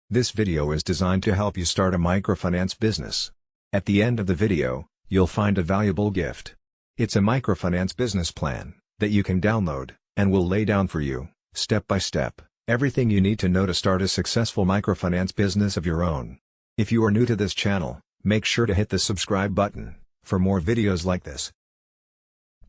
This video is designed to help you start a microfinance business. At the end of the video, you'll find a valuable gift. It's a microfinance business plan that you can download, and will lay down for you, step by step, everything you need to know to start a successful microfinance business of your own. If you are new to this channel, make sure to hit the subscribe button for more videos like this.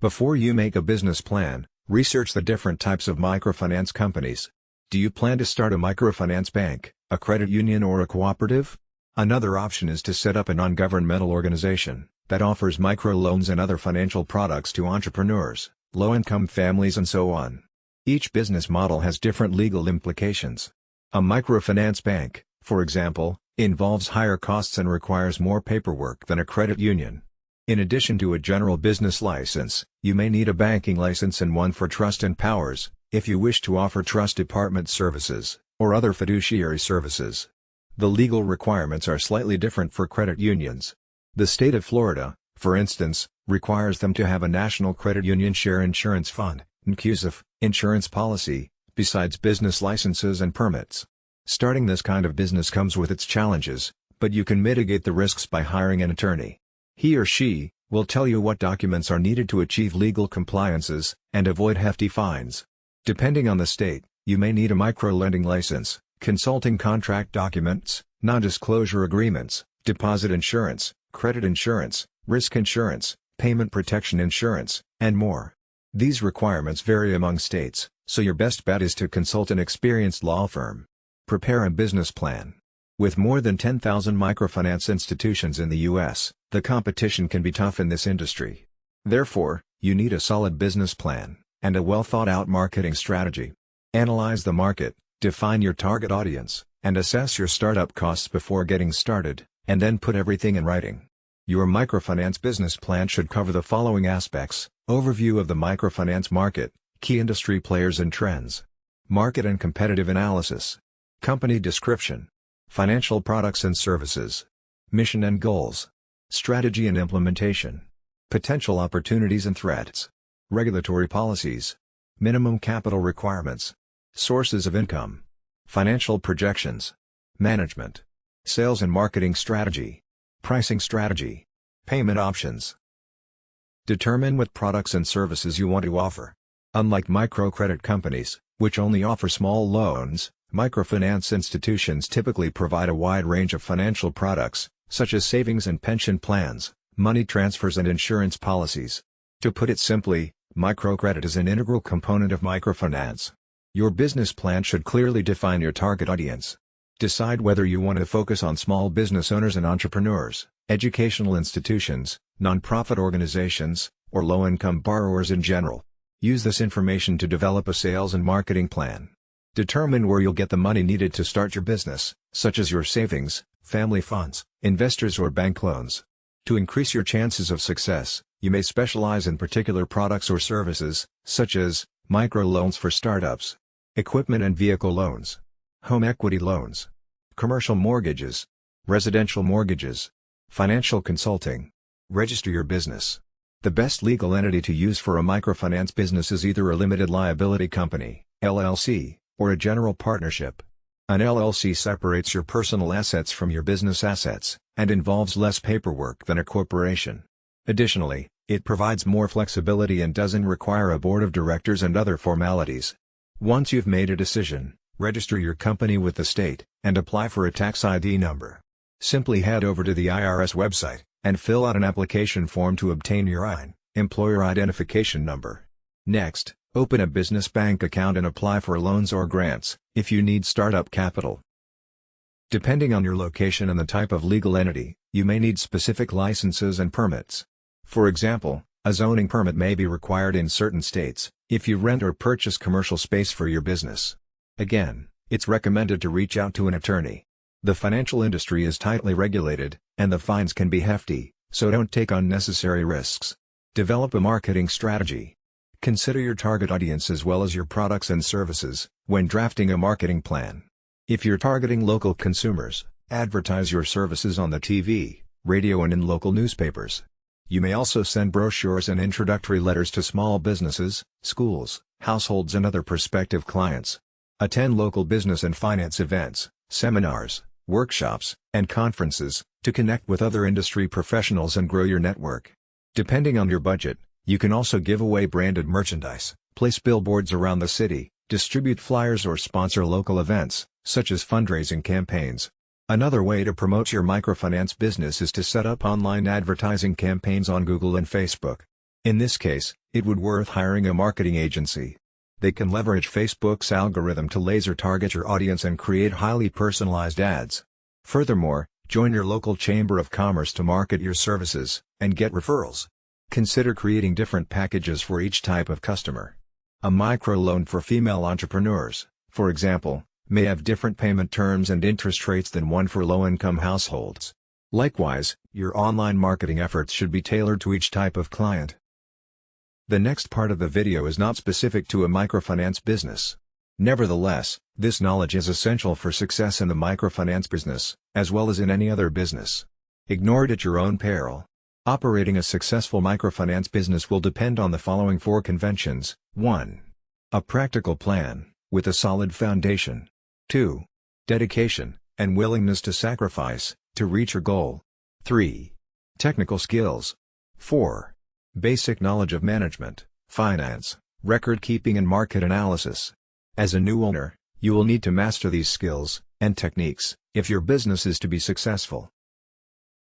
Before you make a business plan, research the different types of microfinance companies. Do you plan to start a microfinance bank, a credit union, or a cooperative? Another option is to set up a non-governmental organization that offers microloans and other financial products to entrepreneurs, low-income families, and so on. Each business model has different legal implications. A microfinance bank, for example, involves higher costs and requires more paperwork than a credit union. In addition to a general business license, you may need a banking license and one for trust and powers, if you wish to offer trust department services, or other fiduciary services. The legal requirements are slightly different for credit unions. The state of Florida, for instance, requires them to have a National Credit Union Share Insurance Fund (NCUSF) insurance policy, besides business licenses and permits. Starting this kind of business comes with its challenges, but you can mitigate the risks by hiring an attorney. He or she will tell you what documents are needed to achieve legal compliances and avoid hefty fines. Depending on the state, you may need a microlending license, consulting contract documents, non-disclosure agreements, deposit insurance, credit insurance, risk insurance, payment protection insurance, and more. These requirements vary among states, so your best bet is to consult an experienced law firm. Prepare a business plan. With more than 10,000 microfinance institutions in the U.S., the competition can be tough in this industry. Therefore, you need a solid business plan and a well-thought-out marketing strategy. Analyze the market, define your target audience, and assess your startup costs before getting started, and then put everything in writing. Your microfinance business plan should cover the following aspects: overview of the microfinance market, key industry players and trends, market and competitive analysis, company description, financial products and services, mission and goals, strategy and implementation, potential opportunities and threats, regulatory policies, minimum capital requirements, sources of income, financial projections, management, sales and marketing strategy, pricing strategy, payment options. Determine what products and services you want to offer. Unlike microcredit companies, which only offer small loans, microfinance institutions typically provide a wide range of financial products, such as savings and pension plans, money transfers, and insurance policies. To put it simply, microcredit is an integral component of microfinance. Your business plan should clearly define your target audience. Decide whether you want to focus on small business owners and entrepreneurs, educational institutions, nonprofit organizations, or low-income borrowers in general. Use this information to develop a sales and marketing plan. Determine where you'll get the money needed to start your business, such as your savings, family funds, investors, or bank loans. To increase your chances of success, you may specialize in particular products or services, such as microloans for startups, equipment and vehicle loans, home equity loans, commercial mortgages, residential mortgages, financial consulting. Register your business. The best legal entity to use for a microfinance business is either a limited liability company, LLC, or a general partnership. An LLC separates your personal assets from your business assets, and involves less paperwork than a corporation. Additionally, it provides more flexibility and doesn't require a board of directors and other formalities. Once you've made a decision, register your company with the state, and apply for a tax ID number. Simply head over to the IRS website, and fill out an application form to obtain your EIN, Employer Identification Number. Next, open a business bank account and apply for loans or grants, if you need startup capital. Depending on your location and the type of legal entity, you may need specific licenses and permits. For example, a zoning permit may be required in certain states, if you rent or purchase commercial space for your business. Again, it's recommended to reach out to an attorney. The financial industry is tightly regulated, and the fines can be hefty, so don't take unnecessary risks. Develop a marketing strategy. Consider your target audience as well as your products and services when drafting a marketing plan. If you're targeting local consumers, advertise your services on the TV, radio, and in local newspapers. You may also send brochures and introductory letters to small businesses, schools, households, and other prospective clients. Attend local business and finance events, seminars, workshops, and conferences, to connect with other industry professionals and grow your network. Depending on your budget, you can also give away branded merchandise, place billboards around the city, distribute flyers or sponsor local events, such as fundraising campaigns. Another way to promote your microfinance business is to set up online advertising campaigns on Google and Facebook. In this case, it would be worth hiring a marketing agency. They can leverage Facebook's algorithm to laser target your audience and create highly personalized ads. Furthermore, join your local chamber of commerce to market your services and get referrals. Consider creating different packages for each type of customer. A microloan for female entrepreneurs, for example, may have different payment terms and interest rates than one for low-income households. Likewise, your online marketing efforts should be tailored to each type of client. The next part of the video is not specific to a microfinance business. Nevertheless, this knowledge is essential for success in the microfinance business, as well as in any other business. Ignore it at your own peril. Operating a successful microfinance business will depend on the following 4 conventions. 1. A practical plan, with a solid foundation. 2. Dedication, and willingness to sacrifice, to reach your goal. 3. Technical skills. 4. Basic knowledge of management, finance, record keeping and market analysis. As a new owner, you will need to master these skills and techniques if your business is to be successful.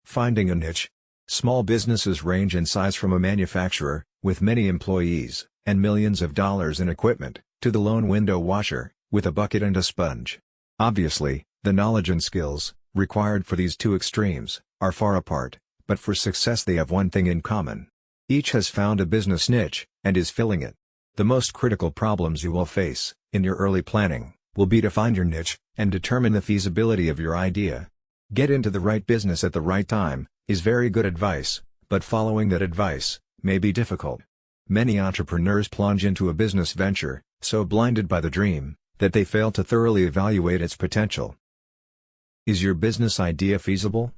Finding a niche. Small businesses range in size from a manufacturer, with many employees, and millions of dollars in equipment, to the lone window washer, with a bucket and a sponge. Obviously, the knowledge and skills required for these two extremes are far apart, but for success they have one thing in common. Each has found a business niche, and is filling it. The most critical problems you will face, in your early planning, will be to find your niche, and determine the feasibility of your idea. Get into the right business at the right time, is very good advice, but following that advice may be difficult. Many entrepreneurs plunge into a business venture, so blinded by the dream, that they fail to thoroughly evaluate its potential. Is your business idea feasible?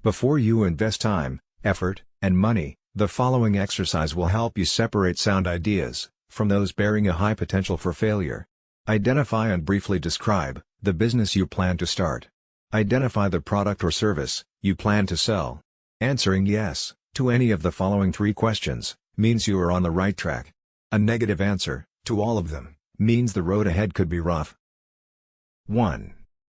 Before you invest time, effort, and money, the following exercise will help you separate sound ideas from those bearing a high potential for failure. Identify and briefly describe the business you plan to start. Identify the product or service you plan to sell. Answering yes to any of the following 3 questions means you are on the right track. A negative answer to all of them means the road ahead could be rough. 1.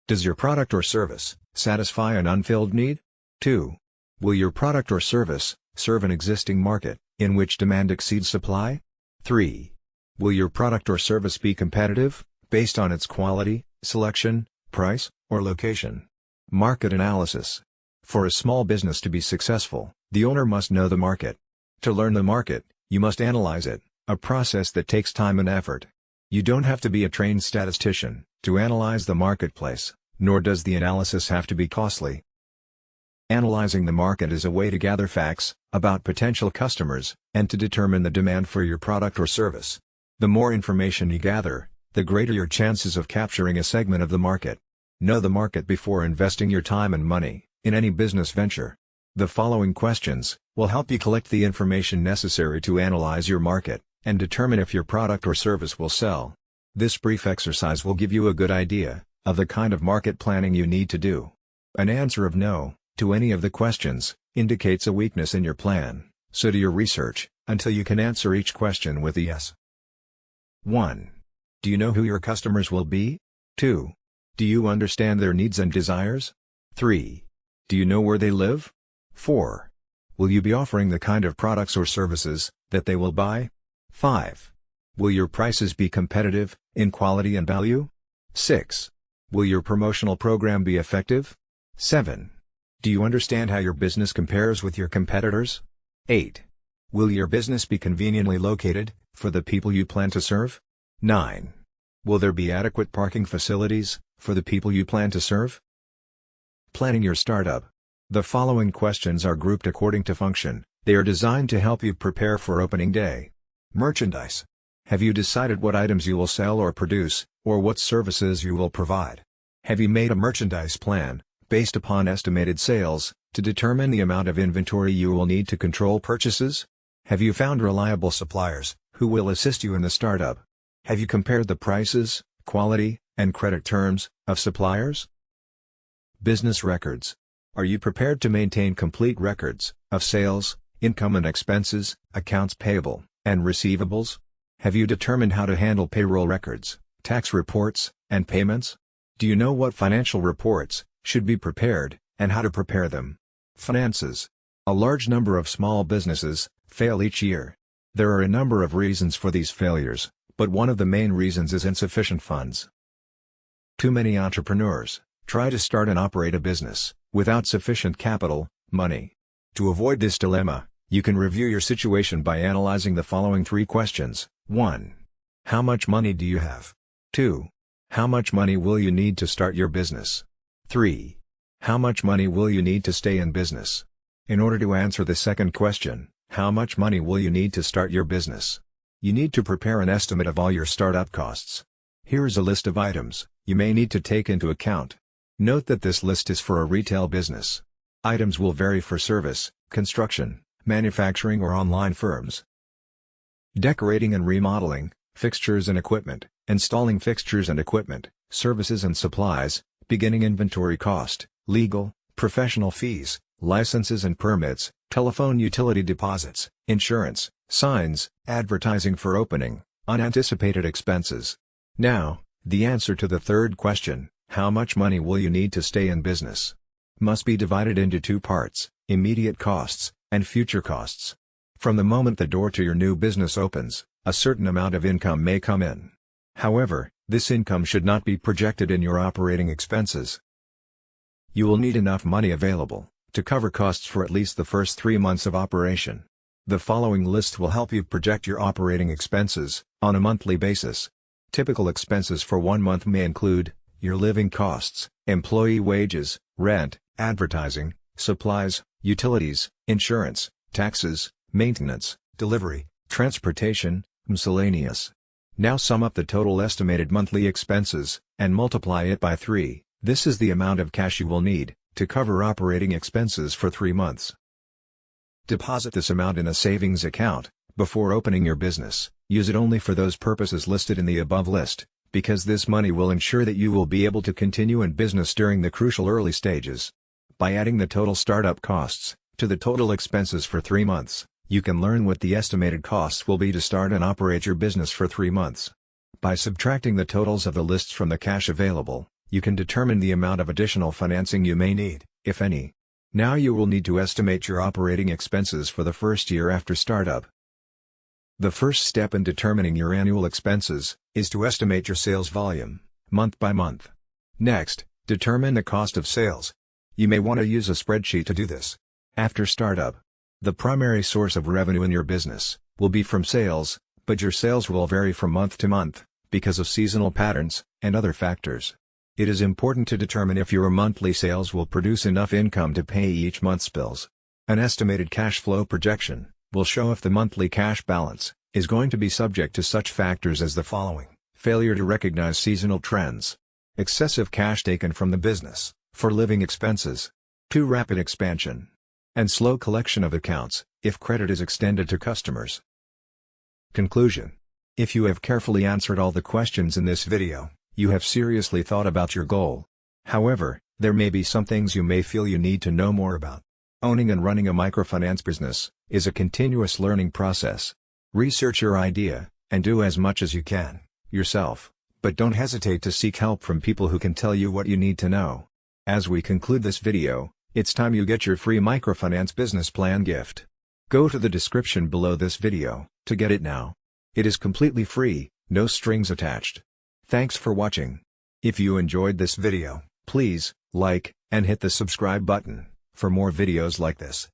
Does your product or service satisfy an unfilled need? 2. Will your product or service serve an existing market in which demand exceeds supply? 3. Will your product or service be competitive based on its quality, selection, price, or location? Market analysis. For a small business to be successful, the owner must know the market. To learn the market, you must analyze it, a process that takes time and effort. You don't have to be a trained statistician to analyze the marketplace, nor does the analysis have to be costly. Analyzing the market is a way to gather facts about potential customers, and to determine the demand for your product or service. The more information you gather, the greater your chances of capturing a segment of the market. Know the market before investing your time and money in any business venture. The following questions will help you collect the information necessary to analyze your market, and determine if your product or service will sell. This brief exercise will give you a good idea of the kind of market planning you need to do. An answer of no to any of the questions indicates a weakness in your plan, so do your research until you can answer each question with a yes. 1. Do you know who your customers will be? 2. Do you understand their needs and desires? 3. Do you know where they live? 4. Will you be offering the kind of products or services that they will buy? 5. Will your prices be competitive in quality and value? 6. Will your promotional program be effective? 7. Do you understand how your business compares with your competitors? 8. Will your business be conveniently located for the people you plan to serve? 9. Will there be adequate parking facilities for the people you plan to serve? Planning your startup. The following questions are grouped according to function. They are designed to help you prepare for opening day. Merchandise. Have you decided what items you will sell or produce, or what services you will provide? Have you made a merchandise plan based upon estimated sales to determine the amount of inventory you will need to control purchases? Have you found reliable suppliers who will assist you in the startup? Have you compared the prices, quality, and credit terms of suppliers? Business records. Are you prepared to maintain complete records of sales, income and expenses, accounts payable, and receivables? Have you determined how to handle payroll records, tax reports, and payments? Do you know what financial reports should be prepared, and how to prepare them? Finances. A large number of small businesses fail each year. There are a number of reasons for these failures, but one of the main reasons is insufficient funds. Too many entrepreneurs try to start and operate a business without sufficient capital, money. To avoid this dilemma, you can review your situation by analyzing the following 3 questions. 1. How much money do you have? 2. How much money will you need to start your business? 3. How much money will you need to stay in business? In order to answer the second question, how much money will you need to start your business? You need to prepare an estimate of all your startup costs. Here is a list of items you may need to take into account. Note that this list is for a retail business. Items will vary for service, construction, manufacturing or online firms. Decorating and remodeling, fixtures and equipment, installing fixtures and equipment, services and supplies, beginning inventory cost, legal, professional fees, licenses and permits, telephone utility deposits, insurance, signs, advertising for opening, unanticipated expenses. Now, the answer to the third question, how much money will you need to stay in business? Must be divided into 2 parts, immediate costs, and future costs. From the moment the door to your new business opens, a certain amount of income may come in. However, this income should not be projected in your operating expenses. You will need enough money available to cover costs for at least the first 3 months of operation. The following list will help you project your operating expenses on a monthly basis. Typical expenses for 1 month may include your living costs, employee wages, rent, advertising, supplies, utilities, insurance, taxes, maintenance, delivery, transportation, miscellaneous. Now sum up the total estimated monthly expenses and multiply it by 3. This is the amount of cash you will need to cover operating expenses for 3 months. Deposit this amount in a savings account before opening your business. Use it only for those purposes listed in the above list, because this money will ensure that you will be able to continue in business during the crucial early stages. By adding the total startup costs to the total expenses for 3 months, you can learn what the estimated costs will be to start and operate your business for 3 months. By subtracting the totals of the lists from the cash available, you can determine the amount of additional financing you may need, if any. Now you will need to estimate your operating expenses for the first year after startup. The first step in determining your annual expenses is to estimate your sales volume, month by month. Next, determine the cost of sales. You may want to use a spreadsheet to do this. After startup, the primary source of revenue in your business will be from sales, but your sales will vary from month to month because of seasonal patterns and other factors. It is important to determine if your monthly sales will produce enough income to pay each month's bills. An estimated cash flow projection will show if the monthly cash balance is going to be subject to such factors as the following: failure to recognize seasonal trends, excessive cash taken from the business for living expenses, too rapid expansion, and slow collection of accounts if credit is extended to customers. Conclusion: if you have carefully answered all the questions in this video, you have seriously thought about your goal. However, there may be some things you may feel you need to know more about. Owning and running a microfinance business is a continuous learning process. Research your idea, and do as much as you can, yourself, but don't hesitate to seek help from people who can tell you what you need to know. As we conclude this video, it's time you get your free microfinance business plan gift. Go to the description below this video to get it now. It is completely free, no strings attached. Thanks for watching. If you enjoyed this video, please like and hit the subscribe button for more videos like this.